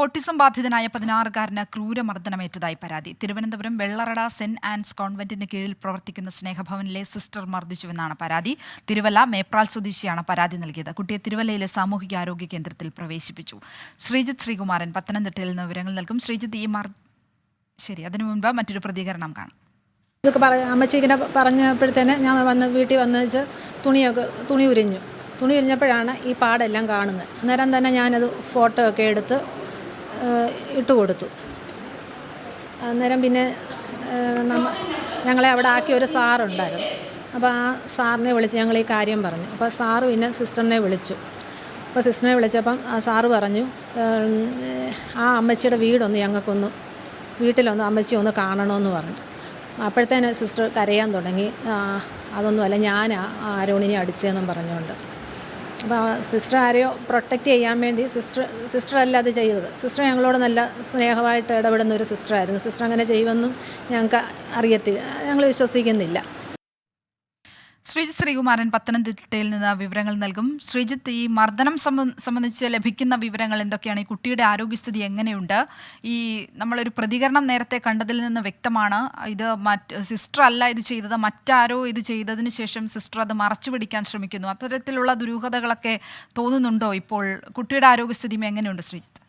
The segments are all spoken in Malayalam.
ഓട്ടിസം ബാധിതനായ 16-കാരന് ക്രൂരമർദ്ദനമേറ്റതായി പരാതി. തിരുവനന്തപുരം വെള്ളറട സെന്റ് ആൻസ് കോൺവെന്റിന് കീഴിൽ പ്രവർത്തിക്കുന്ന സ്നേഹഭവനിലെ സിസ്റ്റർ മർദ്ദിച്ചുവെന്നാണ് പരാതി. തിരുവല്ല മേപ്രാൽ സ്വദേശിയാണ് പരാതി നൽകിയത്. കുട്ടിയെ തിരുവല്ലയിലെ സാമൂഹികാരോഗ്യ കേന്ദ്രത്തിൽ പ്രവേശിപ്പിച്ചു. ശ്രീജിത്ത് ശ്രീകുമാരൻ പത്തനംതിട്ടയിൽ നിന്ന് വിവരങ്ങൾ നൽകും. ശ്രീജിത്ത്, ശരി, അതിനു മുൻപ് മറ്റൊരു പ്രതികരണം കാണാം. ഇതൊക്കെ അമ്മച്ചി ഇങ്ങനെ പറഞ്ഞപ്പോഴത്തേന് ഞാൻ വീട്ടിൽ വന്ന് വെച്ച് തുണി ഉരിഞ്ഞപ്പോഴാണ് ഈ പാടെല്ലാം കാണുന്നത്. അന്നേരം തന്നെ ഞാനത് ഫോട്ടോ ഒക്കെ എടുത്ത് ഇട്ട് കൊടുത്തു. അന്നേരം പിന്നെ ഞങ്ങളെ അവിടെ ആക്കിയ ഒരു സാറുണ്ടായിരുന്നു. അപ്പോൾ ആ സാറിനെ വിളിച്ച് ഞങ്ങൾ ഈ കാര്യം പറഞ്ഞു. അപ്പോൾ സാറ് പിന്നെ സിസ്റ്ററിനെ വിളിച്ചു. അപ്പോൾ സിസ്റ്ററിനെ വിളിച്ചപ്പം ആ സാറ് പറഞ്ഞു, ആ അമ്മച്ചിയുടെ വീട്ടിലൊന്ന് അമ്മച്ചി ഒന്ന് കാണണമെന്ന് പറഞ്ഞു. അപ്പോഴത്തേന് സിസ്റ്റർ കരയാൻ തുടങ്ങി. അതൊന്നുമല്ല, ഞാൻ ആരോണിനെ അടിച്ചതെന്നും പറഞ്ഞുകൊണ്ട്. അപ്പോൾ സിസ്റ്റർ ആരെയോ പ്രൊട്ടക്റ്റ് ചെയ്യാൻ വേണ്ടി സിസ്റ്റർ അല്ല അത് ചെയ്തത്. സിസ്റ്റർ ഞങ്ങളോട് നല്ല സ്നേഹമായിട്ട് ഇടപെടുന്ന ഒരു സിസ്റ്ററായിരുന്നു. സിസ്റ്റർ അങ്ങനെ ചെയ്യുമെന്നും ഞങ്ങൾക്ക് അറിയത്തില്ല, ഞങ്ങൾ വിശ്വസിക്കുന്നില്ല. ശ്രീജിത്ത് ശ്രീകുമാരൻ പത്തനംതിട്ടയിൽ നിന്ന് വിവരങ്ങൾ നൽകും. ശ്രീജിത്ത്, ഈ മർദ്ദനം സംബന്ധിച്ച് ലഭിക്കുന്ന വിവരങ്ങൾ എന്തൊക്കെയാണ്? ഈ കുട്ടിയുടെ ആരോഗ്യസ്ഥിതി എങ്ങനെയുണ്ട്? നമ്മളൊരു പ്രതികരണം നേരത്തെ കണ്ടതിൽ നിന്ന് വ്യക്തമാണ് ഇത് സിസ്റ്റർ അല്ല ഇത് ചെയ്തത്, മറ്റാരോ ഇത് ചെയ്തതിന് ശേഷം സിസ്റ്റർ അത് മറച്ചു പിടിക്കാൻ ശ്രമിക്കുന്നു. അത്തരത്തിലുള്ള ദുരൂഹതകളൊക്കെ തോന്നുന്നുണ്ടോ ഇപ്പോൾ? കുട്ടിയുടെ ആരോഗ്യസ്ഥിതി എങ്ങനെയുണ്ട് ശ്രീജിത്ത്?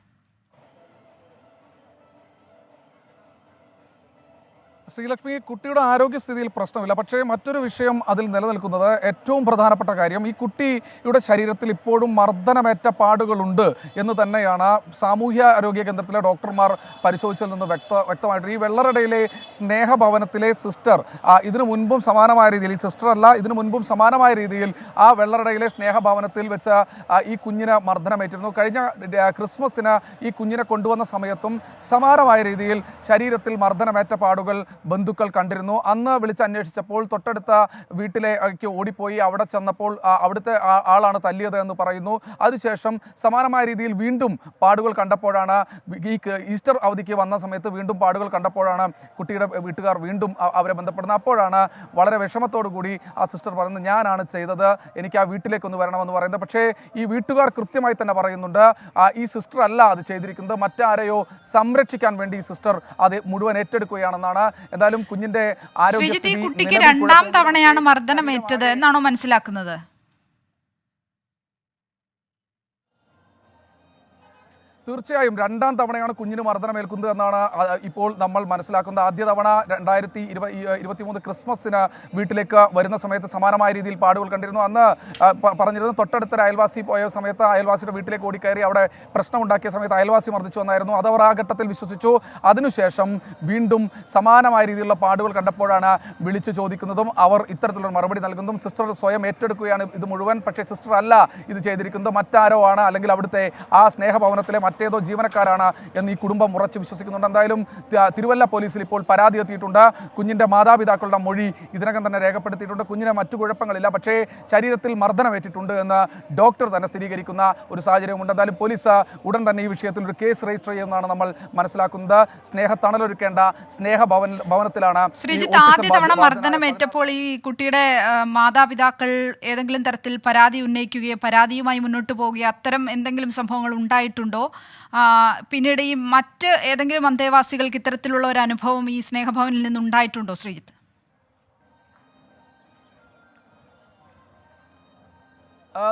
ശ്രീലക്ഷ്മി, കുട്ടിയുടെ ആരോഗ്യസ്ഥിതിയിൽ പ്രശ്നമില്ല. പക്ഷേ മറ്റൊരു വിഷയം അതിൽ നിലനിൽക്കുന്നത്, ഏറ്റവും പ്രധാനപ്പെട്ട കാര്യം, ഈ കുട്ടിയുടെ ശരീരത്തിൽ ഇപ്പോഴും മർദ്ദനമേറ്റ പാടുകളുണ്ട് എന്ന് തന്നെയാണ് സാമൂഹ്യ ആരോഗ്യ കേന്ദ്രത്തിലെ ഡോക്ടർമാർ പരിശോധിച്ചതിൽ നിന്ന് വ്യക്തമായിട്ട്. ഈ വെള്ളറടയിലെ സ്നേഹഭവനത്തിലെ സിസ്റ്റർ ഇതിനു മുൻപും സമാനമായ രീതിയിൽ, ഈ സിസ്റ്റർ അല്ല, ഇതിനു മുൻപും സമാനമായ രീതിയിൽ ആ വെള്ളറടയിലെ സ്നേഹഭവനത്തിൽ വെച്ച് ഈ കുഞ്ഞിന് മർദ്ദനമേറ്റിരുന്നു. കഴിഞ്ഞ ക്രിസ്മസിന് ഈ കുഞ്ഞിനെ കൊണ്ടുവന്ന സമയത്തും സമാനമായ രീതിയിൽ ശരീരത്തിൽ മർദ്ദനമേറ്റ പാടുകൾ ബന്ധുക്കൾ കണ്ടിരുന്നു. അന്ന് വിളിച്ചന്വേഷിച്ചപ്പോൾ തൊട്ടടുത്ത വീട്ടിലേക്ക് ഓടിപ്പോയി. അവിടെ ചെന്നപ്പോൾ അവിടുത്തെ ആളാണ് തല്ലിയത് എന്ന് പറയുന്നു. അതിനുശേഷം സമാനമായ രീതിയിൽ വീണ്ടും പാടുകൾ കണ്ടപ്പോഴാണ്, ഈ ഈസ്റ്റർ അവധിക്ക് വന്ന സമയത്ത് വീണ്ടും പാടുകൾ കണ്ടപ്പോഴാണ് കുട്ടിയുടെ വീട്ടുകാർ വീണ്ടും അവരെ ബന്ധപ്പെടുന്നത്. അപ്പോഴാണ് വളരെ വിഷമത്തോടു കൂടി ആ സിസ്റ്റർ പറയുന്നത്, ഞാനാണ് ചെയ്തത്, എനിക്ക് ആ വീട്ടിലേക്കൊന്ന് വരണമെന്ന് പറയുന്നത്. പക്ഷേ ഈ വീട്ടുകാർ കൃത്യമായി തന്നെ പറയുന്നുണ്ട്, ഈ സിസ്റ്റർ അല്ല അത് ചെയ്തിരിക്കുന്നത്, മറ്റാരെയോ സംരക്ഷിക്കാൻ വേണ്ടി ഈ സിസ്റ്റർ അത് മുഴുവൻ ഏറ്റെടുക്കുകയാണെന്നാണ്. എന്തായാലും കുഞ്ഞിന്റെ ആരോഗ്യസ്ഥിതി, കുട്ടിക്ക് രണ്ടാം തവണയാണ് മർദ്ദനമേറ്റത് എന്നാണോ മനസ്സിലാക്കുന്നത്? തീർച്ചയായും രണ്ടാം തവണയാണ് കുഞ്ഞിന് മർദ്ദനമേൽക്കുന്നത് എന്നാണ് ഇപ്പോൾ നമ്മൾ മനസ്സിലാക്കുന്നത്. ആദ്യ തവണ 2023 ക്രിസ്മസിന് വീട്ടിലേക്ക് വരുന്ന സമയത്ത് സമാനമായ രീതിയിൽ പാടുകൾ കണ്ടിരുന്നു. അന്ന് പറഞ്ഞിരുന്നു, തൊട്ടടുത്തൊരു അയൽവാസി പോയ സമയത്ത് അയൽവാസിയുടെ വീട്ടിലേക്ക് ഓടിക്കയറി അവിടെ പ്രശ്നമുണ്ടാക്കിയ സമയത്ത് അയൽവാസി മർദ്ദിച്ചു എന്നായിരുന്നു. അതവർ ആ ഘട്ടത്തിൽ വിശ്വസിച്ചു. അതിനുശേഷം വീണ്ടും സമാനമായ രീതിയിലുള്ള പാടുകൾ കണ്ടപ്പോഴാണ് വിളിച്ചു ചോദിക്കുന്നതും അവർ ഇത്തരത്തിലുള്ള മറുപടി നൽകുന്നതും. സിസ്റ്റർ സ്വയം ഏറ്റെടുക്കുകയാണ് ഇത് മുഴുവൻ. പക്ഷേ സിസ്റ്റർ അല്ല ഇത് ചെയ്തിരിക്കുന്നത്, മറ്റാരോ ആണ്, അല്ലെങ്കിൽ അവിടുത്തെ ആ സ്നേഹഭവനത്തിലെ മറ്റേതോ ജീവനക്കാരാണ് എന്ന് ഈ കുടുംബം ഉറച്ചു വിശ്വസിക്കുന്നുണ്ട്. എന്തായാലും തിരുവല്ല പോലീസിൽ ഇപ്പോൾ പരാതി എത്തിയിട്ടുണ്ട്. കുഞ്ഞിന്റെ മാതാപിതാക്കളുടെ മൊഴി ഇതിനകം തന്നെ രേഖപ്പെടുത്തിയിട്ടുണ്ട്. കുഞ്ഞിന് മറ്റു കുഴപ്പങ്ങളില്ല, പക്ഷേ ശരീരത്തിൽ മർദ്ദനമേറ്റിട്ടുണ്ട് എന്ന് ഡോക്ടർ തന്നെ സ്ഥിരീകരിക്കുന്ന ഒരു സാഹചര്യമുണ്ട്. എന്തായാലും പോലീസ് ഉടൻ തന്നെ ഈ വിഷയത്തിൽ ഒരു കേസ് രജിസ്റ്റർ ചെയ്യുമെന്നാണ് നമ്മൾ മനസ്സിലാക്കുന്നത്. സ്നേഹത്തണലൊരുക്കേണ്ട സ്നേഹഭവനത്തിലാണ്. ശ്രീജിത്ത്, ആദ്യ തവണ മർദ്ദനമേറ്റപ്പോൾ ഈ കുട്ടിയുടെ മാതാപിതാക്കൾ ഏതെങ്കിലും തരത്തിൽ പരാതി ഉന്നയിക്കുകയോ പരാതിയുമായി മുന്നോട്ട് പോവുകയോ അത്തരം എന്തെങ്കിലും സംഭവങ്ങൾ ഉണ്ടായിട്ടുണ്ടോ? പിന്നീട് ഈ മറ്റ് ഏതെങ്കിലും അന്തേവാസികൾക്ക് ഇത്തരത്തിലുള്ള ഒരു അനുഭവം ഈ സ്നേഹഭവനിൽ നിന്നുണ്ടായിട്ടുണ്ടോ ശ്രീജിത്ത്?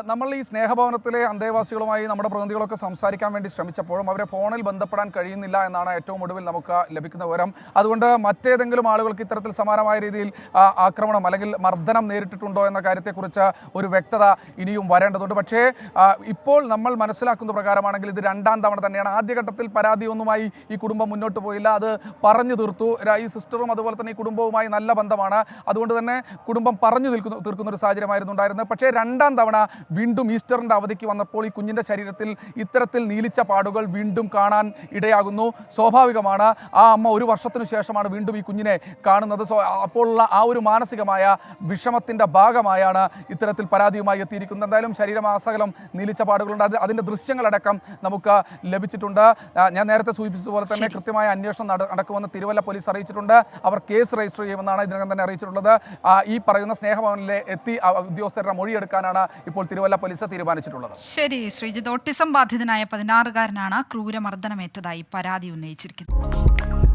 നമ്മൾ ഈ സ്നേഹഭവനത്തിലെ അന്തേവാസികളുമായി നമ്മുടെ പ്രതിനിധികളൊക്കെ സംസാരിക്കാൻ വേണ്ടി ശ്രമിച്ചപ്പോഴും അവരെ ഫോണിൽ ബന്ധപ്പെടാൻ കഴിയുന്നില്ല എന്നാണ് ഏറ്റവും ഒടുവിൽ നമുക്ക് ലഭിക്കുന്ന വിവരം. അതുകൊണ്ട് മറ്റേതെങ്കിലും ആളുകൾക്ക് ഇത്തരത്തിൽ സമാനമായ രീതിയിൽ ആക്രമണം അല്ലെങ്കിൽ മർദ്ദനം നേരിട്ടിട്ടുണ്ടോ എന്ന കാര്യത്തെക്കുറിച്ച് ഒരു വ്യക്തത ഇനിയും വരേണ്ടതുണ്ട്. പക്ഷേ ഇപ്പോൾ നമ്മൾ മനസ്സിലാക്കുന്ന പ്രകാരമാണെങ്കിൽ ഇത് രണ്ടാം തവണ തന്നെയാണ്. ആദ്യഘട്ടത്തിൽ പരാതിയൊന്നുമായി ഈ കുടുംബം മുന്നോട്ട് പോയില്ല, അത് പറഞ്ഞു തീർത്തു. ഈ സിസ്റ്ററും അതുപോലെ തന്നെ ഈ കുടുംബവുമായി നല്ല ബന്ധമാണ്. അതുകൊണ്ട് തന്നെ കുടുംബം പറഞ്ഞു തീർക്കുന്ന ഒരു സാഹചര്യമായിരുന്നു ഉണ്ടായിരുന്നത്. പക്ഷേ രണ്ടാം തവണ വീണ്ടും ഈസ്റ്ററിന്റെ അവധിക്ക് വന്നപ്പോൾ ഈ കുഞ്ഞിന്റെ ശരീരത്തിൽ ഇത്തരത്തിൽ നീലിച്ച പാടുകൾ വീണ്ടും കാണാൻ ഇടയാകുന്നു. സ്വാഭാവികമാണ്, ആ അമ്മ ഒരു വർഷത്തിനു ശേഷമാണ് വീണ്ടും ഈ കുഞ്ഞിനെ കാണുന്നത്. അപ്പോഴുള്ള ആ ഒരു മാനസികമായ വിഷമത്തിന്റെ ഭാഗമായാണ് ഇത്തരത്തിൽ പരാതിയുമായി എത്തിയിരിക്കുന്നത്. എന്തായാലും ശരീരമാസകലം നീലിച്ച പാടുകളുണ്ട്. അതിന്റെ ദൃശ്യങ്ങളടക്കം നമുക്ക് ലഭിച്ചിട്ടുണ്ട്. ഞാൻ നേരത്തെ സൂചിപ്പിച്ചതുപോലെ തന്നെ കൃത്യമായ അന്വേഷണം നടക്കുമെന്ന് തിരുവല്ല പോലീസ് അറിയിച്ചിട്ടുണ്ട്. അവർ കേസ് രജിസ്റ്റർ ചെയ്യുമെന്നാണ് ഇതിനകം തന്നെ അറിയിച്ചിട്ടുള്ളത്. ഈ പറയുന്ന സ്നേഹഭവനിലെ എത്തി ഉദ്യോഗസ്ഥരുടെ മൊഴിയെടുക്കാനാണ് ഇപ്പോൾ ഇപ്പോൾ തിരുവല്ല പോലീസ് തീരുമാനിച്ചിട്ടുള്ളത്. ശരി ശ്രീജിത്ത്, ഓട്ടിസം ബാധിതനായ 16-കാരനാണ് ക്രൂരമർദ്ദനമേറ്റതായി പരാതി ഉന്നയിച്ചിരിക്കുന്നത്.